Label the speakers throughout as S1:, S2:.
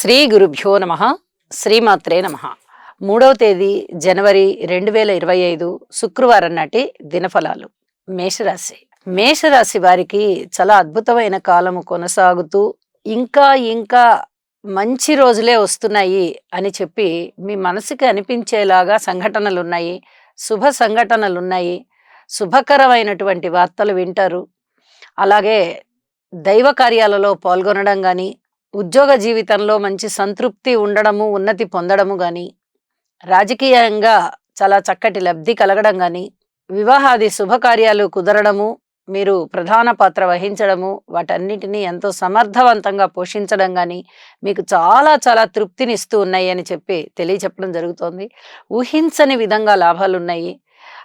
S1: శ్రీ గురుభ్యో నమ. శ్రీమాత్రే నమ. 3వ తేదీ జనవరి 2025 శుక్రవారం నాటి దినఫలాలు. మేషరాశి. మేషరాశి వారికి చాలా అద్భుతమైన కాలము కొనసాగుతూ ఇంకా ఇంకా మంచి రోజులే వస్తున్నాయి అని చెప్పి మీ మనసుకి అనిపించేలాగా సంఘటనలున్నాయి, శుభ సంఘటనలున్నాయి, శుభకరమైనటువంటి వార్తలు వింటారు. అలాగే దైవ కార్యాలలో పాల్గొనడం కానీ, ఉద్యోగ జీవితంలో మంచి సంతృప్తి ఉండడము, ఉన్నతి పొందడము గాని, రాజకీయంగా చాలా చక్కటి లబ్ధి కలగడం గాని, వివాహాది శుభకార్యాలు కుదరడము, మీరు ప్రధాన పాత్ర వహించడము, వాటన్నిటినీ ఎంతో సమర్థవంతంగా పోషించడం గాని మీకు చాలా చాలా తృప్తినిస్తూ ఉన్నాయి అని చెప్పి తెలియచెప్పడం జరుగుతోంది. ఊహించని విధంగా లాభాలున్నాయి.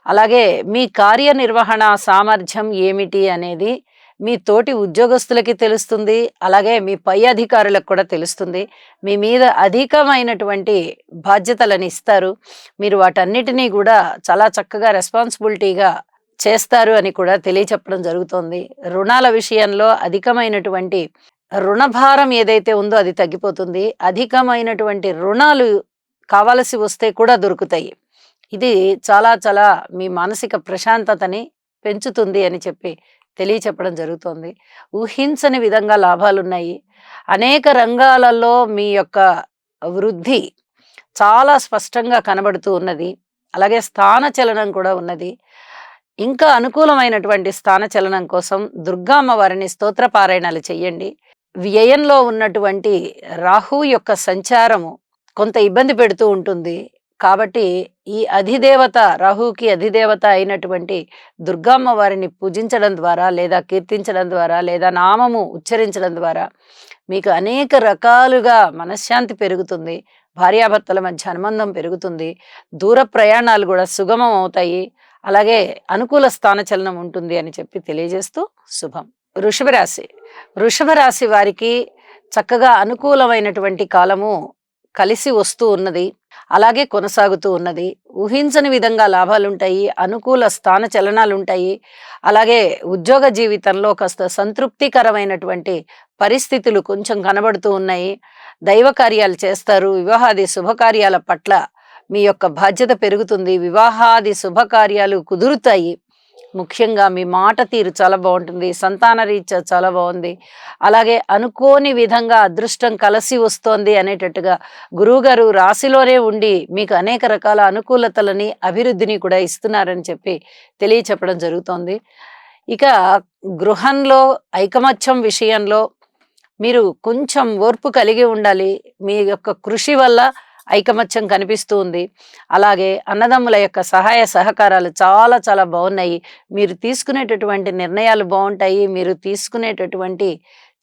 S1: అలాగే మీ కార్యనిర్వహణ సామర్థ్యం ఏమిటి అనేది మీ తోటి ఉద్యోగస్తులకి తెలుస్తుంది. అలాగే మీ పై అధికారులకు కూడా తెలుస్తుంది. మీ మీద అధికమైనటువంటి బాధ్యతలను ఇస్తారు. మీరు వాటన్నిటినీ కూడా చాలా చక్కగా రెస్పాన్సిబిలిటీగా చేస్తారు అని కూడా తెలియచెప్పడం జరుగుతోంది. రుణాల విషయంలో అధికమైనటువంటి రుణభారం ఏదైతే ఉందో అది తగ్గిపోతుంది. అధికమైనటువంటి రుణాలు కావలసి వస్తే కూడా దొరుకుతాయి. ఇది చాలా చాలా మీ మానసిక ప్రశాంతతని పెంచుతుంది అని చెప్పి తెలియచెప్పడం జరుగుతోంది. ఊహించని విధంగా లాభాలున్నాయి. అనేక రంగాలలో మీ యొక్క వృద్ధి చాలా స్పష్టంగా కనబడుతూ ఉన్నది. అలాగే స్థానచలనం కూడా ఉన్నది. ఇంకా అనుకూలమైనటువంటి స్థానచలనం కోసం దుర్గా అమ్మవారిని స్తోత్ర పారాయణాలు చెయ్యండి. వ్యయంలో ఉన్నటువంటి రాహు యొక్క సంచారము కొంత ఇబ్బంది పెడుతూ ఉంటుంది. కాబట్టి ఈ అధిదేవత, రాహుకి అధిదేవత అయినటువంటి దుర్గామ్మ వారిని పూజించడం ద్వారా, లేదా కీర్తించడం ద్వారా, లేదా నామము ఉచ్చరించడం ద్వారా మీకు అనేక రకాలుగా మనశ్శాంతి పెరుగుతుంది. భార్యాభర్తల మధ్య అనుబంధం పెరుగుతుంది. దూర ప్రయాణాలు కూడా సుగమం అవుతాయి. అలాగే అనుకూల స్థానచలనం ఉంటుంది అని చెప్పి తెలియజేస్తూ శుభం. వృషభ రాశి. వృషభ రాశి వారికి చక్కగా అనుకూలమైనటువంటి కాలము కలిసి వస్తూ ఉన్నది. అలాగే కొనసాగుతూ ఉన్నది. ఊహించని విధంగా లాభాలుంటాయి. అనుకూల స్థాన చలనాలుంటాయి. అలాగే ఉద్యోగ జీవితంలో కాస్త సంతృప్తికరమైనటువంటి పరిస్థితులు కొంచెం కనబడుతూ ఉన్నాయి. దైవ కార్యాలు చేస్తారు. వివాహాది శుభకార్యాల పట్ల మీ యొక్క బాధ్యత పెరుగుతుంది. వివాహాది శుభకార్యాలు కుదురుతాయి. ముఖ్యంగా మీ మాట తీరు చాలా బాగుంటుంది. సంతాన రీత్యా చాలా బాగుంది. అలాగే అనుకోని విధంగా అదృష్టం కలిసి వస్తోంది అనేటట్టుగా గురువుగారు రాశిలోనే ఉండి మీకు అనేక రకాల అనుకూలతలని, అభివృద్ధిని కూడా ఇస్తున్నారని చెప్పి తెలియచెప్పడం జరుగుతోంది. ఇక గృహంలో ఐకమత్యం విషయంలో మీరు కొంచెం ఓర్పు కలిగి ఉండాలి. మీ యొక్క కృషి వల్ల ఐకమత్యం కనిపిస్తూ ఉంది. అలాగే అన్నదమ్ముల యొక్క సహాయ సహకారాలు చాలా చాలా బాగున్నాయి. మీరు తీసుకునేటటువంటి నిర్ణయాలు బాగుంటాయి. మీరు తీసుకునేటటువంటి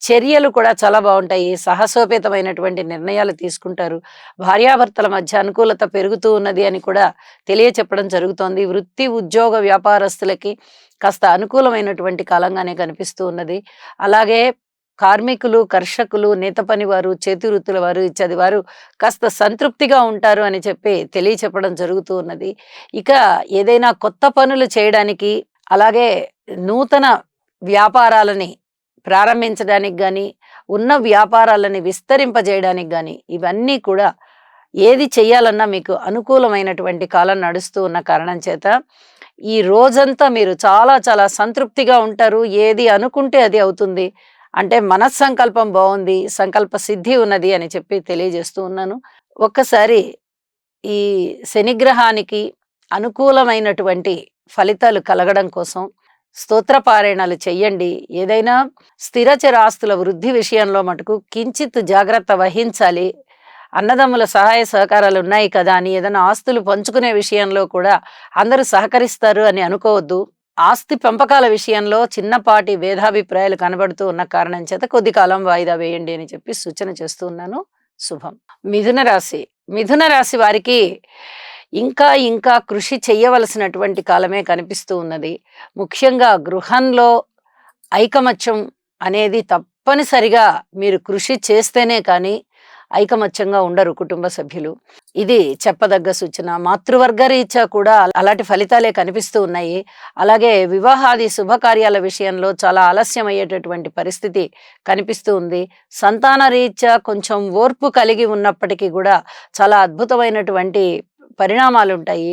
S1: చర్యలు కూడా చాలా బాగుంటాయి. సాహసోపేతమైనటువంటి నిర్ణయాలు తీసుకుంటారు. భార్యాభర్తల మధ్య అనుకూలత పెరుగుతూ ఉన్నది అని కూడా తెలియచెప్పడం జరుగుతోంది. వృత్తి ఉద్యోగ వ్యాపారస్తులకి కాస్త అనుకూలమైనటువంటి కాలంగానే కనిపిస్తూ ఉన్నది. అలాగే కార్మికులు, కర్షకులు, నేత పని వారు, చేతి వృత్తుల వారు, ఇత్యాది వారు కాస్త సంతృప్తిగా ఉంటారు అని చెప్పి తెలియచెప్పడం జరుగుతూ ఉన్నది. ఇక ఏదైనా కొత్త పనులు చేయడానికి, అలాగే నూతన వ్యాపారాలని ప్రారంభించడానికి కానీ, ఉన్న వ్యాపారాలని విస్తరింపజేయడానికి కానీ, ఇవన్నీ కూడా ఏది చెయ్యాలన్నా మీకు అనుకూలమైనటువంటి కాలం నడుస్తూ ఉన్న కారణం చేత ఈ రోజంతా మీరు చాలా చాలా సంతృప్తిగా ఉంటారు. ఏది అనుకుంటే అది అవుతుంది. అంటే మనస్సంకల్పం బాగుంది, సంకల్ప సిద్ధి ఉన్నది అని చెప్పి తెలియజేస్తూ ఉన్నాను. ఒక్కసారి ఈ శనిగ్రహానికి అనుకూలమైనటువంటి ఫలితాలు కలగడం కోసం స్తోత్ర పారాయణాలు చెయ్యండి. ఏదైనా స్థిరచర ఆస్తుల వృద్ధి విషయంలో మటుకు కించిత్ జాగ్రత్త వహించాలి. అన్నదమ్ముల సహాయ సహకారాలు ఉన్నాయి కదా అని ఏదైనా ఆస్తులు పంచుకునే విషయంలో కూడా అందరూ సహకరిస్తారు అని అనుకోవద్దు. ఆస్తి పెంపకాల విషయంలో చిన్నపాటి భేదాభిప్రాయాలు కనబడుతూ ఉన్న కారణం చేత కొద్ది కాలం వాయిదా వేయండి అని చెప్పి సూచన చేస్తూ ఉన్నాను. శుభం. మిథున రాశి. మిథున రాశి వారికి ఇంకా ఇంకా కృషి చెయ్యవలసినటువంటి కాలమే కనిపిస్తూ ఉన్నది. ముఖ్యంగా గృహంలో ఐకమత్యం అనేది తప్పనిసరిగా మీరు కృషి చేస్తేనే కానీ ఐకమత్యంగా ఉండరు కుటుంబ సభ్యులు. ఇది చెప్పదగ్గ సూచన. మాతృవర్గ రీత్యా కూడా అలాంటి ఫలితాలే కనిపిస్తూ ఉన్నాయి. అలాగే వివాహాది శుభకార్యాల విషయంలో చాలా ఆలస్యం అయ్యేటటువంటి పరిస్థితి కనిపిస్తూ ఉంది. సంతాన రీత్యా కొంచెం ఓర్పు కలిగి ఉన్నప్పటికీ కూడా చాలా అద్భుతమైనటువంటి పరిణామాలుంటాయి.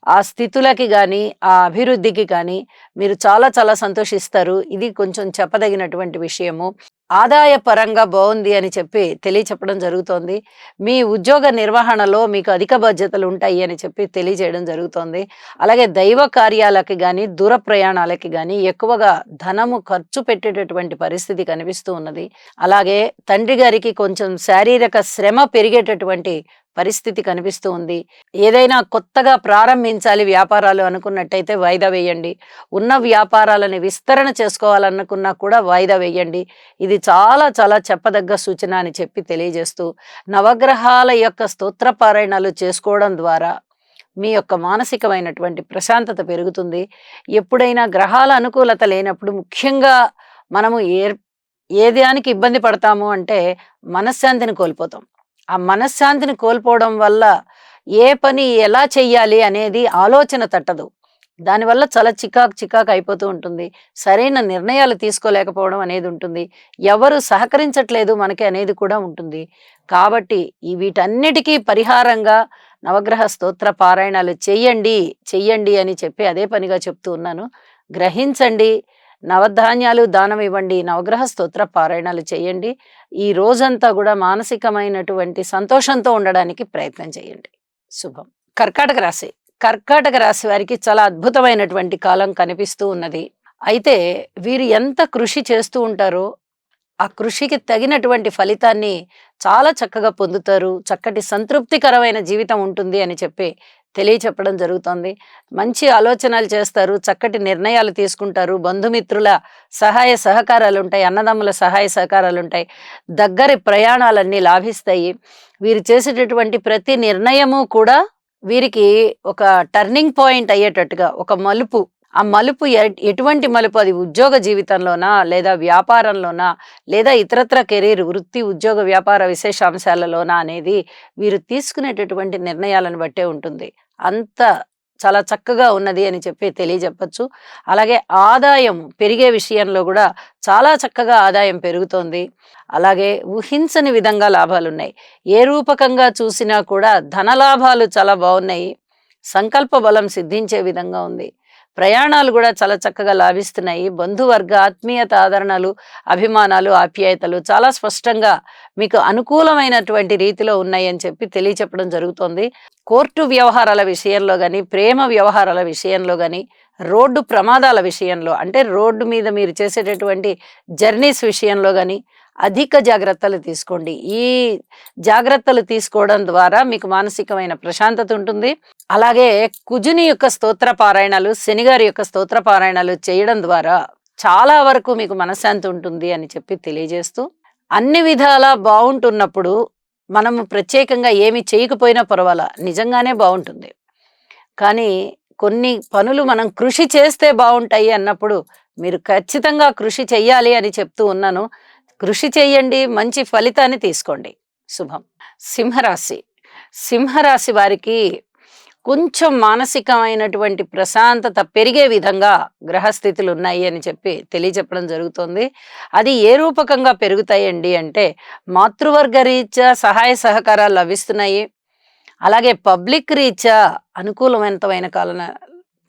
S1: ఆ స్థితులకి గాని, ఆ అభివృద్ధికి కానీ మీరు చాలా చాలా సంతోషిస్తారు. ఇది కొంచెం చెప్పదగినటువంటి విషయము. ఆదాయ పరంగా బావుంది అని చెప్పి తెలియచెప్పడం జరుగుతోంది. మీ ఉద్యోగ నిర్వహణలో మీకు అధిక బాధ్యతలు ఉంటాయి అని చెప్పి తెలియజేయడం జరుగుతోంది. అలాగే దైవ కార్యాలకి గాని, దూర ప్రయాణాలకి గాని ఎక్కువగా ధనము ఖర్చు పెట్టేటటువంటి పరిస్థితి కనిపిస్తూ ఉన్నది. అలాగే తండ్రి గారికి కొంచెం శారీరక శ్రమ పెరిగేటటువంటి పరిస్థితి కనిపిస్తూ ఉంది. ఏదైనా కొత్తగా ప్రారంభించాలి వ్యాపారాలు అనుకున్నట్టయితే వాయిదా వేయండి. ఉన్న వ్యాపారాలని విస్తరణ చేసుకోవాలనుకున్నా కూడా వాయిదా వేయండి. ఇది చాలా చాలా చెప్పదగ్గ సూచన అని చెప్పి తెలియజేస్తూ, నవగ్రహాల యొక్క స్తోత్ర పారాయణాలు చేసుకోవడం ద్వారా మీ యొక్క మానసికమైనటువంటి ప్రశాంతత పెరుగుతుంది. ఎప్పుడైనా గ్రహాల అనుకూలత లేనప్పుడు ముఖ్యంగా మనము ఏ దానికి ఇబ్బంది పడతాము అంటే మనశ్శాంతిని కోల్పోతాం. ఆ మనశ్శాంతిని కోల్పోవడం వల్ల ఏ పని ఎలా చెయ్యాలి అనేది ఆలోచన తట్టదు. దానివల్ల చాలా చికాకు అయిపోతూ ఉంటుంది. సరైన నిర్ణయాలు తీసుకోలేకపోవడం అనేది ఉంటుంది. ఎవరు సహకరించట్లేదు మనకి అనేది కూడా ఉంటుంది. కాబట్టి వీటన్నిటికీ పరిహారంగా నవగ్రహ స్తోత్ర పారాయణాలు చెయ్యండి అని చెప్పి అదే పనిగా చెప్తూ ఉన్నాను. గ్రహించండి. నవధాన్యాలు దానం ఇవ్వండి. నవగ్రహ స్తోత్ర పారాయణాలు చేయండి. ఈ రోజంతా కూడా మానసికమైనటువంటి సంతోషంతో ఉండడానికి ప్రయత్నం చేయండి. శుభం. కర్కాటక రాశి. కర్కాటక రాశి వారికి చాలా అద్భుతమైనటువంటి కాలం కనిపిస్తూ ఉన్నది. అయితే వీరు ఎంత కృషి చేస్తూ ఉంటారో ఆ కృషికి తగినటువంటి ఫలితాన్ని చాలా చక్కగా పొందుతారు. చక్కటి సంతృప్తికరమైన జీవితం ఉంటుంది అని చెప్పి తెలియచెప్పడం జరుగుతోంది. మంచి ఆలోచనలు చేస్తారు. చక్కటి నిర్ణయాలు తీసుకుంటారు. బంధుమిత్రుల సహాయ సహకారాలు ఉంటాయి. అన్నదమ్ముల సహాయ సహకారాలు ఉంటాయి. దగ్గరి ప్రయాణాలన్నీ లాభిస్తాయి. వీరు చేసేటటువంటి ప్రతి నిర్ణయము కూడా వీరికి ఒక టర్నింగ్ పాయింట్ అయ్యేటట్టుగా ఒక మలుపు. ఆ మలుపు ఎటువంటి మలుపు? అది ఉద్యోగ జీవితంలోనా, లేదా వ్యాపారంలోనా, లేదా ఇతరత్ర కెరీర్ వృత్తి ఉద్యోగ వ్యాపార విశేషాంశాలలోనా అనేది వీరు తీసుకునేటటువంటి నిర్ణయాలను బట్టే ఉంటుంది. అంత చాలా చక్కగా ఉన్నది అని చెప్పి తెలియజెప్పచ్చు. అలాగే ఆదాయం పెరిగే విషయంలో కూడా చాలా చక్కగా ఆదాయం పెరుగుతోంది. అలాగే ఊహించని విధంగా లాభాలున్నాయి. ఏ రూపకంగా చూసినా కూడా ధనలాభాలు చాలా బాగున్నాయి. సంకల్ప బలం సిద్ధించే విధంగా ఉంది. ప్రయాణాలు కూడా చాలా చక్కగా లాభిస్తున్నాయి. బంధువర్గ ఆత్మీయత ఆదరణలు, అభిమానాలు, ఆప్యాయతలు చాలా స్పష్టంగా మీకు అనుకూలమైనటువంటి రీతిలో ఉన్నాయి అని చెప్పి తెలియచెప్పడం జరుగుతోంది. కోర్టు వ్యవహారాల విషయంలో కానీ, ప్రేమ వ్యవహారాల విషయంలో కానీ, రోడ్డు ప్రమాదాల విషయంలో అంటే రోడ్డు మీద మీరు చేసేటటువంటి జర్నీస్ విషయంలో కానీ అధిక జాగ్రత్తలు తీసుకోండి. ఈ జాగ్రత్తలు తీసుకోవడం ద్వారా మీకు మానసికమైన ప్రశాంతత ఉంటుంది. అలాగే కుజుని యొక్క స్తోత్ర పారాయణాలు, శనిగారి యొక్క స్తోత్ర పారాయణాలు చేయడం ద్వారా చాలా వరకు మీకు మనశ్శాంతి ఉంటుంది అని చెప్పి తెలియజేస్తూ, అన్ని విధాలా బాగుంటున్నప్పుడు మనము ప్రత్యేకంగా ఏమి చేయకపోయినా పర్వాలా, నిజంగానే బాగుంటుంది. కానీ కొన్ని పనులు మనం కృషి చేస్తే బాగుంటాయి అన్నప్పుడు మీరు ఖచ్చితంగా కృషి చెయ్యాలి అని చెప్తూ ఉన్నాను. కృషి చెయ్యండి, మంచి ఫలితాన్ని తీసుకోండి. శుభం. సింహరాశి. సింహరాశి వారికి కొంచెం మానసికమైనటువంటి ప్రశాంతత పెరిగే విధంగా గ్రహస్థితులు ఉన్నాయి అని చెప్పి తెలియచెప్పడం జరుగుతుంది. అది ఏ రూపకంగా పెరుగుతాయండి అంటే మాతృవర్గ రీత్యా సహాయ సహకారాలు లభిస్తున్నాయి. అలాగే పబ్లిక్ రీత్యా అనుకూలవంతమైన కాలం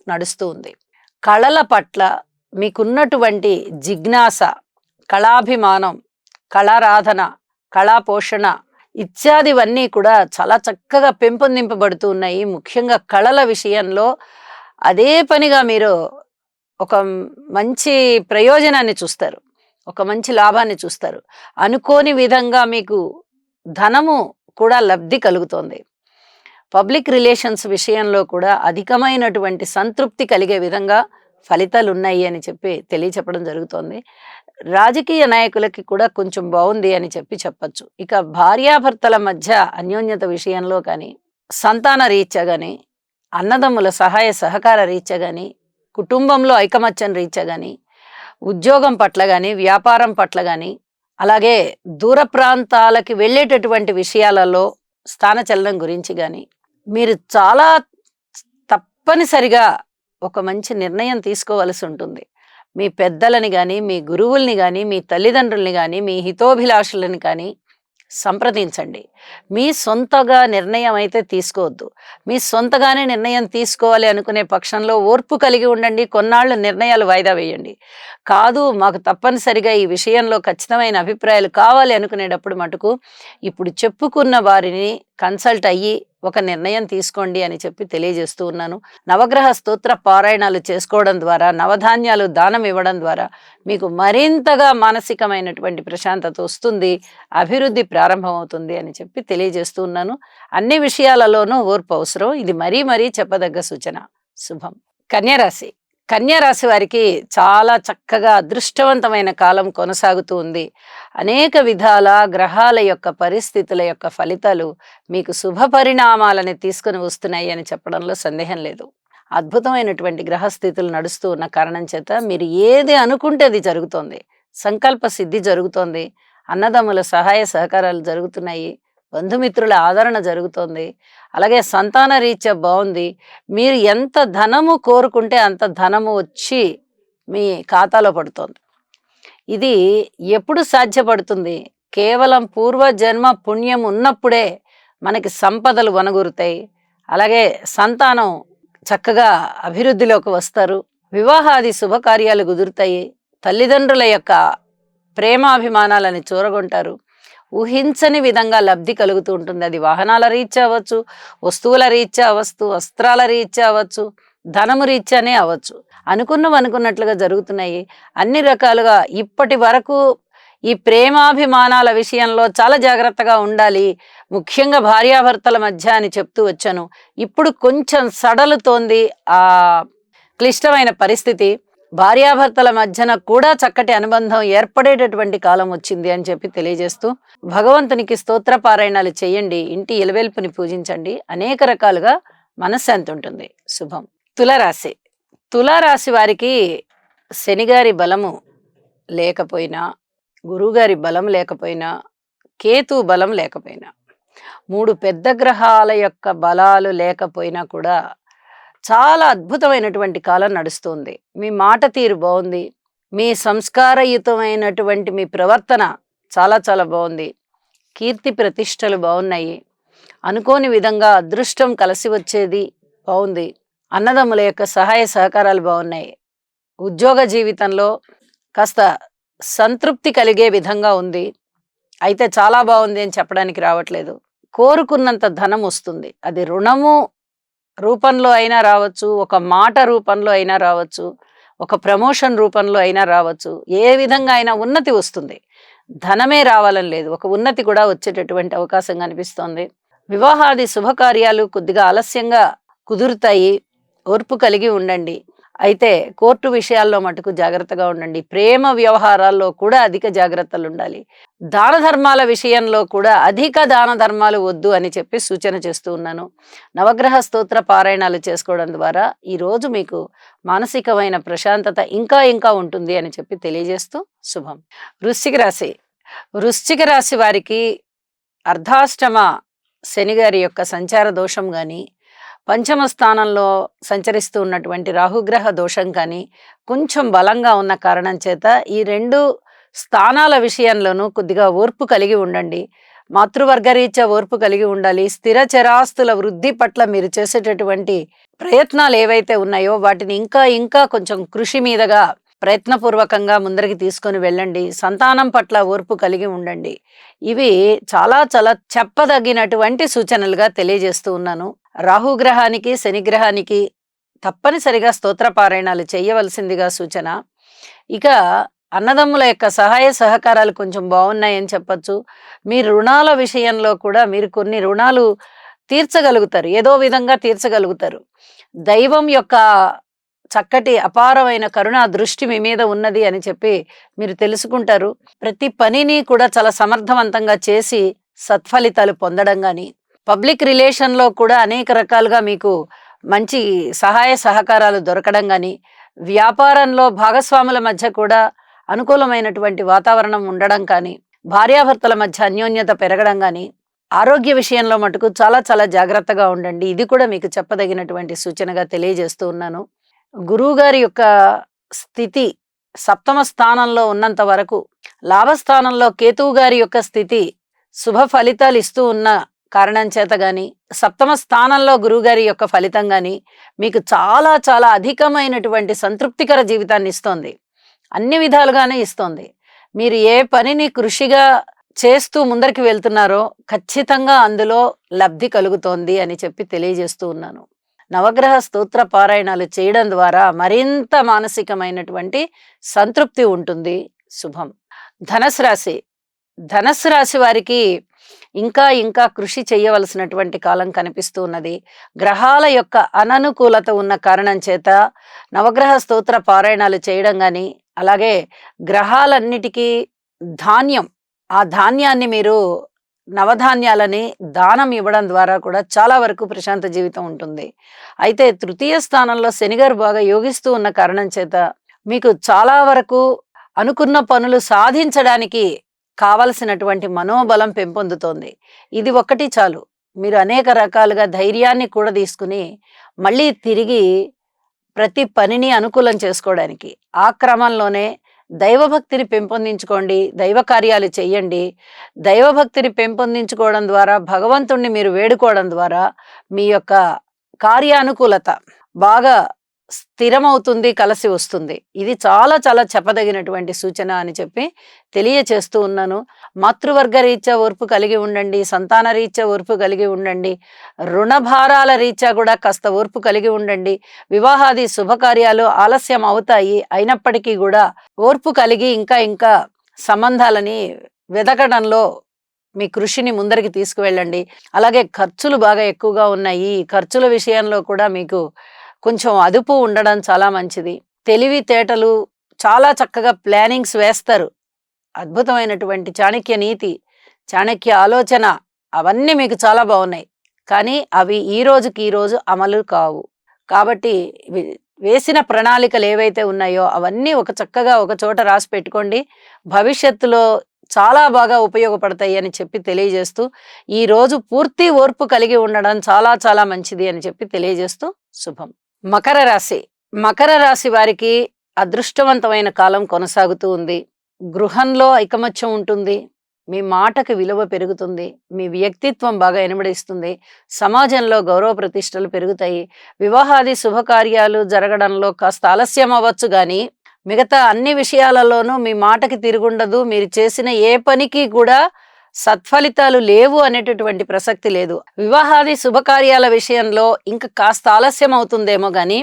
S1: నడుస్తూ ఉంది. కళల పట్ల మీకున్నటువంటి జిజ్ఞాస, కళాభిమానం, కళారాధన, కళాపోషణ ఇత్యాదివన్నీ కూడా చాలా చక్కగా పెంపొందింపబడుతూ ఉన్నాయి. ముఖ్యంగా కళల విషయంలో అదే పనిగా మీరు ఒక మంచి ప్రయోజనాన్ని చూస్తారు, ఒక మంచి లాభాన్ని చూస్తారు. అనుకోని విధంగా మీకు ధనము కూడా లబ్ధి కలుగుతోంది. పబ్లిక్ రిలేషన్స్ విషయంలో కూడా అధికమైనటువంటి సంతృప్తి కలిగే విధంగా ఫలితాలు ఉన్నాయి అని చెప్పి తెలియచెప్పడం జరుగుతోంది. రాజకీయ నాయకులకి కూడా కొంచెం బాగుంది అని చెప్పచ్చు. ఇక భార్యాభర్తల మధ్య అన్యోన్యత విషయంలో కానీ, సంతాన రీత్యా కానీ, అన్నదమ్ముల సహాయ సహకార రీత్యా కానీ, కుటుంబంలో ఐకమత్యం రీత్యా కానీ, ఉద్యోగం పట్ల కానీ, వ్యాపారం పట్ల కానీ అలాగే దూర ప్రాంతాలకి వెళ్ళేటటువంటి విషయాలలో స్థానచలనం గురించి గాని మీరు చాలా తప్పనిసరిగా ఒక మంచి నిర్ణయం తీసుకోవలసి ఉంటుంది. మీ పెద్దలని గాని, మీ గురువుల్ని గాని, మీ తల్లిదండ్రుల్ని గాని, మీ హితోభిలాషులని కానీ సంప్రదించండి. మీ సొంతగా నిర్ణయం అయితే తీసుకోవద్దు. మీ సొంతగానే నిర్ణయం తీసుకోవాలి అనుకునే పక్షంలో ఓర్పు కలిగి ఉండండి. కొన్నాళ్ళు నిర్ణయాలు వాయిదా వేయండి. కాదు మాకు తప్పనిసరిగా ఈ విషయంలో ఖచ్చితమైన అభిప్రాయాలు కావాలి అనుకునేటప్పుడు మటుకు ఇప్పుడు చెప్పుకున్న వారిని కన్సల్ట్ అయ్యి ఒక నిర్ణయం తీసుకోండి అని చెప్పి తెలియజేస్తూ ఉన్నాను. నవగ్రహ స్తోత్ర పారాయణాలు చేసుకోవడం ద్వారా, నవధాన్యాలు దానం ఇవ్వడం ద్వారా మీకు మరింతగా మానసికమైనటువంటి ప్రశాంతత వస్తుంది, అభివృద్ధి ప్రారంభమవుతుంది అని చెప్పి తెలియజేస్తూ ఉన్నాను. అన్ని విషయాలలోనూ ఓర్పు అవసరం. ఇది మరీ మరీ చెప్పదగ్గ సూచన. శుభం. కన్యరాశి. కన్యరాశి వారికి చాలా చక్కగా అదృష్టవంతమైన కాలం కొనసాగుతూ ఉంది. అనేక విధాల గ్రహాల యొక్క పరిస్థితుల యొక్క ఫలితాలు మీకు శుభ పరిణామాలని తీసుకుని వస్తున్నాయి అని చెప్పడంలో సందేహం లేదు. అద్భుతమైనటువంటి గ్రహస్థితులు నడుస్తూ ఉన్న కారణం చేత మీరు ఏది అనుకుంటే అది జరుగుతోంది. సంకల్ప సిద్ధి జరుగుతోంది. అన్నదమ్ముల సహాయ సహకారాలు జరుగుతున్నాయి. బంధుమిత్రుల ఆదరణ జరుగుతోంది. అలాగే సంతాన రీత్యా బాగుంది. మీరు ఎంత ధనము కోరుకుంటే అంత ధనము వచ్చి మీ ఖాతాలో పడుతోంది. ఇది ఎప్పుడు సాధ్యపడుతుంది? కేవలం పూర్వజన్మ పుణ్యం ఉన్నప్పుడే మనకి సంపదలు వనగూరుతాయి. అలాగే సంతానం చక్కగా అభివృద్ధిలోకి వస్తారు. వివాహాది శుభకార్యాలు కుదురుతాయి. తల్లిదండ్రుల యొక్క ప్రేమాభిమానాలని చూరగొంటారు. ఊహించని విధంగా లబ్ధి కలుగుతూ ఉంటుంది. అది వాహనాల రీత్యా అవ్వచ్చు, వస్తువుల రీత్యా అవ్వచ్చు, వస్త్రాల రీత్యా అవ్వచ్చు, ధనము రీత్యానే అవ్వచ్చు. అనుకున్నట్లుగా జరుగుతున్నాయి. అన్ని రకాలుగా ఇప్పటి వరకు ఈ ప్రేమాభిమానాల విషయంలో చాలా జాగ్రత్తగా ఉండాలి, ముఖ్యంగా భార్యాభర్తల మధ్య అని చెప్తూ వచ్చాను. ఇప్పుడు కొంచెం సడలుతోంది ఆ క్లిష్టమైన పరిస్థితి. భార్యాభర్తల మధ్యన కూడా చక్కటి అనుబంధం ఏర్పడేటటువంటి కాలం వచ్చింది అని చెప్పి తెలియజేస్తూ, భగవంతునికి స్తోత్ర పారాయణాలు చేయండి, ఇంటి ఇలవేల్పుని పూజించండి, అనేక రకాలుగా మనశ్శాంతి ఉంటుంది. శుభం. తులారాశి. తులారాశి వారికి శనిగారి బలము లేకపోయినా, గురువుగారి బలం లేకపోయినా, కేతు బలం లేకపోయినా, 3 పెద్ద గ్రహాల యొక్క బలాలు లేకపోయినా కూడా చాలా అద్భుతమైనటువంటి కాలం నడుస్తుంది. మీ మాట తీరు బాగుంది. మీ సంస్కారయుతమైనటువంటి మీ ప్రవర్తన చాలా చాలా బాగుంది. కీర్తి ప్రతిష్టలు బాగున్నాయి. అనుకోని విధంగా అదృష్టం కలిసి వచ్చేది బాగుంది. అన్నదమ్ముల యొక్క సహాయ సహకారాలు బాగున్నాయి. ఉద్యోగ జీవితంలో కాస్త సంతృప్తి కలిగే విధంగా ఉంది. అయితే చాలా బాగుంది అని చెప్పడానికి రావట్లేదు. కోరుకున్నంత ధనం వస్తుంది. అది రుణము రూపంలో అయినా రావచ్చు, ఒక మాట రూపంలో అయినా రావచ్చు, ఒక ప్రమోషన్ రూపంలో అయినా రావచ్చు. ఏ విధంగా అయినా ఉన్నతి వస్తుంది. ధనమే రావాలని లేదు, ఒక ఉన్నతి కూడా వచ్చేటటువంటి అవకాశం కనిపిస్తోంది. వివాహాది శుభకార్యాలు కొద్దిగా ఆలస్యంగా కుదురుతాయి. ఓర్పు కలిగి ఉండండి. అయితే కోర్టు విషయాల్లో మటుకు జాగ్రత్తగా ఉండండి. ప్రేమ వ్యవహారాల్లో కూడా అధిక జాగ్రత్తలు ఉండాలి. దాన ధర్మాల విషయంలో కూడా అధిక దాన ధర్మాలు వద్దు అని చెప్పి సూచన చేస్తూ ఉన్నాను. నవగ్రహ స్తోత్ర పారాయణాలు చేసుకోవడం ద్వారా ఈరోజు మీకు మానసికమైన ప్రశాంతత ఇంకా ఇంకా ఉంటుంది అని చెప్పి తెలియజేస్తూ శుభం. వృశ్చిక రాశి. వృశ్చిక రాశి వారికి అర్ధాష్టమ శనిగారి యొక్క సంచార దోషం కానీ, పంచమ స్థానంలో సంచరిస్తూ ఉన్నటువంటి రాహుగ్రహ దోషం కానీ కొంచెం బలంగా ఉన్న కారణం చేత ఈ 2 స్థానాల విషయంలోనూ కొద్దిగా ఓర్పు కలిగి ఉండండి. మాతృవర్గరీత్యా ఓర్పు కలిగి ఉండాలి. స్థిర చరాస్తుల వృద్ధి పట్ల మీరు చేసేటటువంటి ప్రయత్నాలు ఏవైతే ఉన్నాయో వాటిని ఇంకా ఇంకా కొంచెం కృషి మీదగా ప్రయత్నపూర్వకంగా ముందరికి తీసుకొని వెళ్ళండి. సంతానం పట్ల ఓర్పు కలిగి ఉండండి. ఇవి చాలా చాలా చెప్పదగినటువంటి సూచనలుగా తెలియజేస్తూ ఉన్నాను. రాహుగ్రహానికి శనిగ్రహానికి తప్పనిసరిగా స్తోత్ర పారాయణాలు చేయవలసిందిగా సూచన. ఇక అన్నదమ్ముల యొక్క సహాయ సహకారాలు కొంచెం బాగున్నాయని చెప్పచ్చు. మీ రుణాల విషయంలో కూడా మీరు కొన్ని రుణాలు తీర్చగలుగుతారు, ఏదో విధంగా తీర్చగలుగుతారు. దైవం యొక్క చక్కటి అపారమైన కరుణా దృష్టి మీ మీద ఉన్నది అని చెప్పి మీరు తెలుసుకుంటారు. ప్రతి పనిని కూడా చాలా సమర్థవంతంగా చేసి సత్ఫలితాలు పొందడం కానీ, పబ్లిక్ రిలేషన్లో కూడా అనేక రకాలుగా మీకు మంచి సహాయ సహకారాలు దొరకడం కానీ, వ్యాపారంలో భాగస్వాముల మధ్య కూడా అనుకూలమైనటువంటి వాతావరణం ఉండడం కానీ, భార్యాభర్తల మధ్య అన్యోన్యత పెరగడం కానీ, ఆరోగ్య విషయంలో మటుకు చాలా చాలా జాగ్రత్తగా ఉండండి. ఇది కూడా మీకు చెప్పదగినటువంటి సూచనగా తెలియజేస్తూ ఉన్నాను. గురువుగారి యొక్క స్థితి సప్తమ స్థానంలో ఉన్నంత వరకు, లాభస్థానంలో కేతువు గారి యొక్క స్థితి శుభ ఫలితాలు ఇస్తూ ఉన్న కారణం చేత గాని, సప్తమ స్థానంలో గురువుగారి యొక్క ఫలితం గాని మీకు చాలా చాలా అధికమైనటువంటి సంతృప్తికర జీవితాన్ని ఇస్తోంది. అన్ని విధాలుగానే ఇస్తోంది. మీరు ఏ పనిని కృషిగా చేస్తూ ముందరికి వెళ్తున్నారో ఖచ్చితంగా అందులో లబ్ధి కలుగుతోంది అని చెప్పి తెలియజేస్తూ ఉన్నాను. నవగ్రహ స్తోత్ర పారాయణాలు చేయడం ద్వారా మరింత మానసికమైనటువంటి సంతృప్తి ఉంటుంది. శుభం. ధనుసు రాశి. ధనుసు రాశి వారికి ఇంకా ఇంకా కృషి చేయవలసినటువంటి కాలం కనిపిస్తూ ఉన్నది. గ్రహాల యొక్క అననుకూలత ఉన్న కారణం చేత నవగ్రహ స్తోత్ర పారాయణాలు చేయడం కానీ, అలాగే గ్రహాలన్నిటికీ ధాన్యం, ఆ ధాన్యాన్ని మీరు నవధాన్యాలని దానం ఇవ్వడం ద్వారా కూడా చాలా వరకు ప్రశాంత జీవితం ఉంటుంది. అయితే తృతీయ స్థానంలో శనిగారు బాగా యోగిస్తూ ఉన్న కారణం చేత మీకు చాలా వరకు అనుకున్న పనులు సాధించడానికి కావలసినటువంటి మనోబలం పెంపొందుతోంది. ఇది ఒక్కటి చాలు. మీరు అనేక రకాలుగా ధైర్యాన్ని కూడా తీసుకుని మళ్ళీ తిరిగి ప్రతి పనిని అనుకూలం చేసుకోవడానికి, ఆ క్రమంలోనే దైవభక్తిని పెంపొందించుకోండి. దైవ కార్యాలు చెయ్యండి. దైవభక్తిని పెంపొందించుకోవడం ద్వారా, భగవంతుణ్ణి మీరు వేడుకోవడం ద్వారా మీ యొక్క కార్యానుకూలత బాగా స్థిరమవుతుంది, కలిసి వస్తుంది. ఇది చాలా చాలా చెప్పదగినటువంటి సూచన అని చెప్పి తెలియచేస్తూ ఉన్నాను. మాతృవర్గ రీత్యా ఓర్పు కలిగి ఉండండి, సంతాన రీత్యా ఓర్పు కలిగి ఉండండి, రుణభారాల రీత్యా కూడా కాస్త ఓర్పు కలిగి ఉండండి. వివాహాది శుభకార్యాలు ఆలస్యం అవుతాయి, అయినప్పటికీ కూడా ఓర్పు కలిగి ఇంకా ఇంకా సంబంధాలని వెదకడంలో మీ కృషిని ముందరికి తీసుకువెళ్ళండి. అలాగే ఖర్చులు బాగా ఎక్కువగా ఉన్నాయి. ఈ ఖర్చుల విషయంలో కూడా మీకు కొంచెం అదుపు ఉండడం చాలా మంచిది. తెలివితేటలు, చాలా చక్కగా ప్లానింగ్స్ వేస్తారు. అద్భుతమైనటువంటి చాణక్య నీతి, చాణక్య ఆలోచన అవన్నీ మీకు చాలా బాగున్నాయి. కానీ అవి ఈ రోజుకి ఈ రోజు అమలు కావు. కాబట్టి వేసిన ప్రణాళికలు ఏవైతే ఉన్నాయో అవన్నీ చక్కగా ఒక చోట రాసి పెట్టుకోండి. భవిష్యత్తులో చాలా బాగా ఉపయోగపడతాయి అని చెప్పి తెలియజేస్తూ, ఈ రోజు పూర్తి ఓర్పు కలిగి ఉండడం చాలా చాలా మంచిది అని చెప్పి తెలియజేస్తూ శుభం. మకర రాశి. మకర రాశి వారికి అదృష్టవంతమైన కాలం కొనసాగుతూ ఉంది. గృహంలో ఐకమత్యం ఉంటుంది. మీ మాటకి విలువ పెరుగుతుంది. మీ వ్యక్తిత్వం బాగా ఇనుమడిస్తుంది. సమాజంలో గౌరవ ప్రతిష్టలు పెరుగుతాయి. వివాహాది శుభకార్యాలు జరగడంలో కాస్త ఆలస్యం అవ్వచ్చు కానీ మిగతా అన్ని విషయాలలోనూ మీ మాటకి తిరుగుండదు. మీరు చేసిన ఏ పనికి కూడా సత్ఫలితాలు లేవు అనేటటువంటి ప్రసక్తి లేదు. వివాహాది శుభకార్యాల విషయంలో ఇంకా కాస్త ఆలస్యం అవుతుందేమో కానీ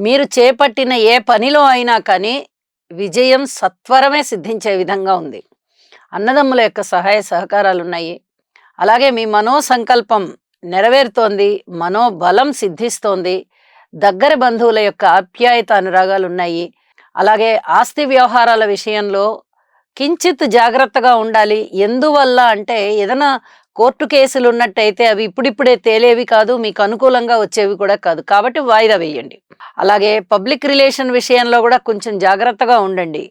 S1: మీరు చేపట్టిన ఏ పనిలో అయినా కానీ విజయం సత్వరమే సిద్ధించే విధంగా ఉంది. అన్నదమ్ముల యొక్క సహాయ సహకారాలు ఉన్నాయి. అలాగే మీ మనోసంకల్పం నెరవేరుతోంది. మనోబలం సిద్ధిస్తోంది. దగ్గర బంధువుల యొక్క ఆప్యాయత అనురాగాలు ఉన్నాయి. అలాగే ఆస్తి వ్యవహారాల విషయంలో కించిత్ జాగ్రత్తగా ఉండాలి. ఎందువల్ల అంటే ఏదైనా కోర్టు కేసులు ఉన్నట్టయితే అవి ఇప్పుడిప్పుడే తేలేవి కాదు, మీకు అనుకూలంగా వచ్చేవి కూడా కాదు. కాబట్టి వాయిదా వేయండి. అలాగే పబ్లిక్ రిలేషన్ విషయంలో కూడా కొంచెం జాగ్రత్తగా ఉండండి.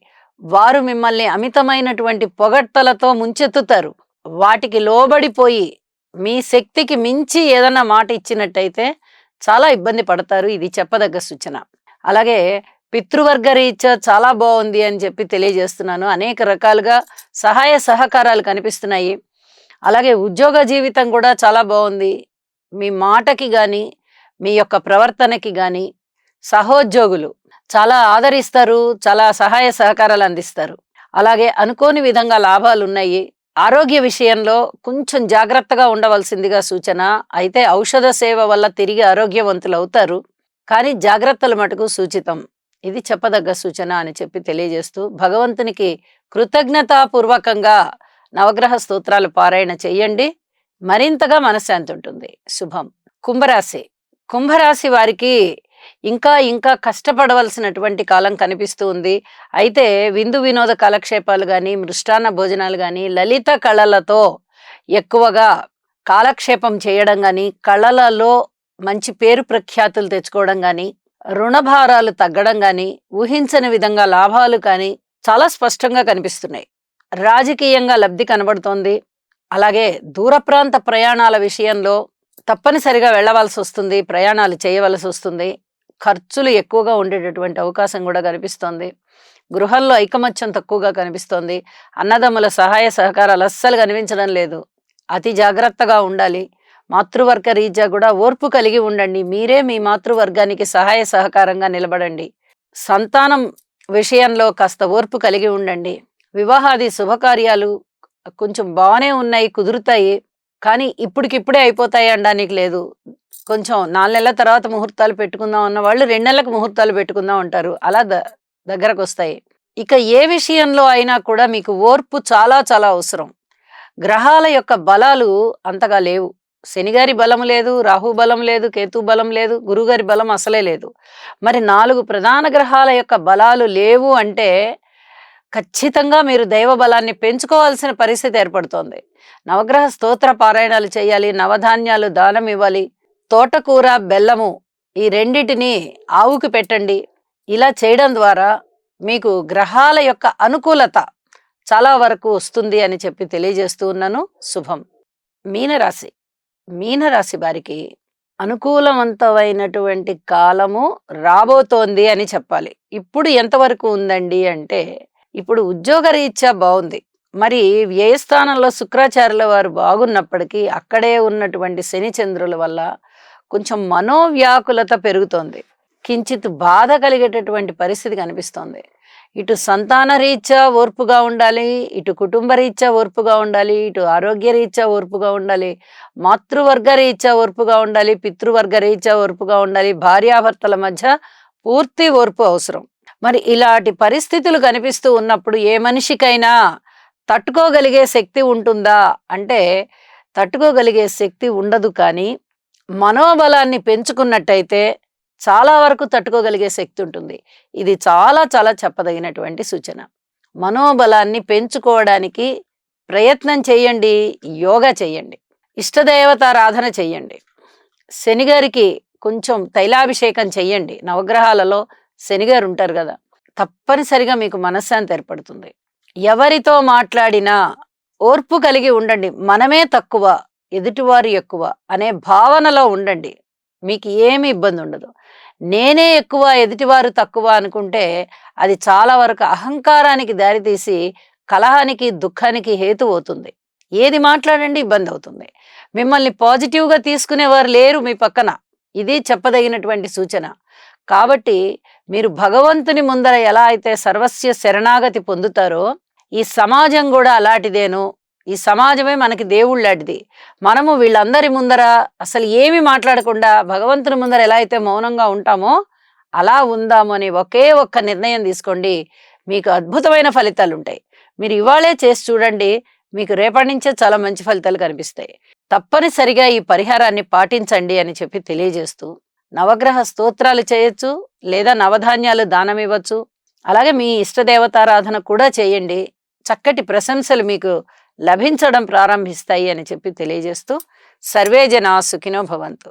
S1: వారు మిమ్మల్ని అమితమైనటువంటి పొగడ్తలతో ముంచెత్తుతారు. వాటికి లోబడిపోయి మీ శక్తికి మించి ఏదన్నా మాట ఇచ్చినట్టయితే చాలా ఇబ్బంది పడతారు. ఇది చెప్పదగ్గ సూచన. అలాగే పితృవర్గ రీత్యా చాలా బాగుంది అని చెప్పి తెలియజేస్తున్నాను. అనేక రకాలుగా సహాయ సహకారాలు కనిపిస్తున్నాయి. అలాగే ఉద్యోగ జీవితం కూడా చాలా బాగుంది. మీ మాటకి కానీ మీ యొక్క ప్రవర్తనకి కానీ సహోద్యోగులు చాలా ఆదరిస్తారు, చాలా సహాయ సహకారాలు అందిస్తారు. అలాగే అనుకోని విధంగా లాభాలు ఉన్నాయి. ఆరోగ్య విషయంలో కొంచెం జాగ్రత్తగా ఉండవలసిందిగా సూచన. అయితే ఔషధ సేవ వల్ల తిరిగి ఆరోగ్యవంతులు అవుతారు, కానీ జాగ్రత్తలు మటుకు సూచితం. ఇది చెప్పదగ్గ సూచన అని చెప్పి తెలియజేస్తూ భగవంతునికి కృతజ్ఞతాపూర్వకంగా నవగ్రహ స్తోత్రాలు పారాయణ చెయ్యండి. మరింతగా మనశ్శాంతి ఉంటుంది. శుభం. కుంభరాశి. కుంభరాశి వారికి ఇంకా ఇంకా కష్టపడవలసినటువంటి కాలం కనిపిస్తూ ఉంది. అయితే విందు వినోద కాలక్షేపాలు కానీ, మృష్టాన్న భోజనాలు కానీ, లలిత కళలతో ఎక్కువగా కాలక్షేపం చేయడం కానీ, కళలలో మంచి పేరు ప్రఖ్యాతులు తెచ్చుకోవడం కానీ, రుణభారాలు తగ్గడం కానీ, ఊహించని విధంగా లాభాలు కానీ చాలా స్పష్టంగా కనిపిస్తున్నాయి. రాజకీయంగా లబ్ధి కనబడుతోంది. అలాగే దూర ప్రాంత ప్రయాణాల విషయంలో తప్పనిసరిగా వెళ్ళవలసి వస్తుంది, ప్రయాణాలు చేయవలసి వస్తుంది. ఖర్చులు ఎక్కువగా ఉండేటటువంటి అవకాశం కూడా కనిపిస్తోంది. గృహంలో ఐకమత్యం తక్కువగా కనిపిస్తోంది. అన్నదమ్ముల సహాయ సహకారాలు అస్సలు కనిపించడం లేదు. అతి జాగ్రత్తగా ఉండాలి. మాతృవర్గ రీత్యా కూడా ఓర్పు కలిగి ఉండండి. మీరే మీ మాతృవర్గానికి సహాయ సహకారంగా నిలబడండి. సంతానం విషయంలో కాస్త ఓర్పు కలిగి ఉండండి. వివాహాది శుభకార్యాలు కొంచెం బాగానే ఉన్నాయి, కుదురుతాయి. కానీ ఇప్పటికిప్పుడే అయిపోతాయి అనడానికి లేదు. కొంచెం 4 నెలల తర్వాత ముహూర్తాలు పెట్టుకుందాం అన్న వాళ్ళు 2 నెలలకు ముహూర్తాలు పెట్టుకుందాం అంటారు. అలా దగ్గరకు వస్తాయి. ఇక ఏ విషయంలో అయినా కూడా మీకు ఓర్పు చాలా చాలా అవసరం. గ్రహాల యొక్క బలాలు అంతగా లేవు. శనిగారి బలం లేదు, రాహు బలం లేదు, కేతు బలం లేదు, గురుగారి బలం అసలే లేదు. మరి 4 ప్రధాన గ్రహాల యొక్క బలాలు లేవు అంటే ఖచ్చితంగా మీరు దైవ బలాన్ని పెంచుకోవాల్సిన పరిస్థితి ఏర్పడుతోంది. నవగ్రహ స్తోత్ర పారాయణాలు చేయాలి, నవధాన్యాలు దానం ఇవ్వాలి, తోటకూర బెల్లము ఈ రెండిటిని ఆవుకి పెట్టండి. ఇలా చేయడం ద్వారా మీకు గ్రహాల యొక్క అనుకూలత చాలా వరకు వస్తుంది అని చెప్పి తెలియజేస్తూ ఉన్నాను. శుభం. మీనరాశి. మీనరాశి వారికి అనుకూలవంతమైనటువంటి కాలము రాబోతోంది అని చెప్పాలి. ఇప్పుడు ఎంతవరకు ఉందండి అంటే, ఇప్పుడు ఉద్యోగరీత్యా బాగుంది. మరి వ్యయస్థానంలో శుక్రాచార్యుల వారు బాగున్నప్పటికీ అక్కడే ఉన్నటువంటి శని చంద్రుల వల్ల కొంచెం మనోవ్యాకులత పెరుగుతోంది. కించిత్ బాధ కలిగేటటువంటి పరిస్థితి కనిపిస్తోంది. ఇటు సంతాన రీత్యా ఓర్పుగా ఉండాలి, ఇటు కుటుంబ రీత్యా ఓర్పుగా ఉండాలి, ఇటు ఆరోగ్య రీత్యా ఓర్పుగా ఉండాలి, మాతృవర్గ రీత్యా ఓర్పుగా ఉండాలి, పితృవర్గ రీత్యా ఓర్పుగా ఉండాలి. భార్యాభర్తల మధ్య పూర్తి ఓర్పు అవసరం. మరి ఇలాంటి పరిస్థితులు కనిపిస్తూ ఉన్నప్పుడు ఏ మనిషికైనా తట్టుకోగలిగే శక్తి ఉంటుందా అంటే తట్టుకోగలిగే శక్తి ఉండదు. కానీ మనోబలాన్ని పెంచుకున్నట్టయితే చాలా వరకు తట్టుకోగలిగే శక్తి ఉంటుంది. ఇది చాలా చాలా చెప్పదగినటువంటి సూచన. మనోబలాన్ని పెంచుకోవడానికి ప్రయత్నం చేయండి, యోగా చేయండి, ఇష్టదేవతారాధన చెయ్యండి, శనిగారికి కొంచెం తైలాభిషేకం చెయ్యండి. నవగ్రహాలలో శనిగారు ఉంటారు కదా, తప్పనిసరిగా మీకు మనశ్శాంతి ఏర్పడుతుంది. ఎవరితో మాట్లాడినా ఓర్పు కలిగి ఉండండి. మనమే తక్కువ, ఎదుటివారు ఎక్కువ అనే భావనలో ఉండండి. మీకు ఏమి ఇబ్బంది ఉండదు. నేనే ఎక్కువ, ఎదుటివారు తక్కువ అనుకుంటే అది చాలా వరకు అహంకారానికి దారితీసి కలహానికి, దుఃఖానికి హేతు అవుతుంది. ఏది మాట్లాడండి ఇబ్బంది అవుతుంది. మిమ్మల్ని పాజిటివ్గా తీసుకునేవారు లేరు మీ పక్కన. ఇది చెప్పదగినటువంటి సూచన. కాబట్టి మీరు భగవంతుని ముందర ఎలా అయితే సర్వస్య శరణాగతి పొందుతారో ఈ సమాజం కూడా అలాంటిదేను. ఈ సమాజమే మనకి దేవుళ్ళాంటిది. మనము వీళ్ళందరి ముందర అసలు ఏమి మాట్లాడకుండా భగవంతుని ముందర ఎలా అయితే మౌనంగా ఉంటామో అలా ఉందాము అని ఒకే ఒక్క నిర్ణయం తీసుకోండి. మీకు అద్భుతమైన ఫలితాలు ఉంటాయి. మీరు ఇవాళే చేసి చూడండి, మీకు రేపటి నుంచే చాలా మంచి ఫలితాలు కనిపిస్తాయి. తప్పనిసరిగా ఈ పరిహారాన్ని పాటించండి అని చెప్పి తెలియజేస్తూ, నవగ్రహ స్తోత్రాలు చేయొచ్చు, లేదా నవధాన్యాలు దానం ఇవ్వచ్చు. అలాగే మీ ఇష్టదేవతారాధన కూడా చేయండి. చక్కటి ప్రశంసలు మీకు లభించడం ప్రారంభిస్తాయి అని చెప్పి తెలియజేస్తూ, సర్వే జనా సుఖినో భవంతు.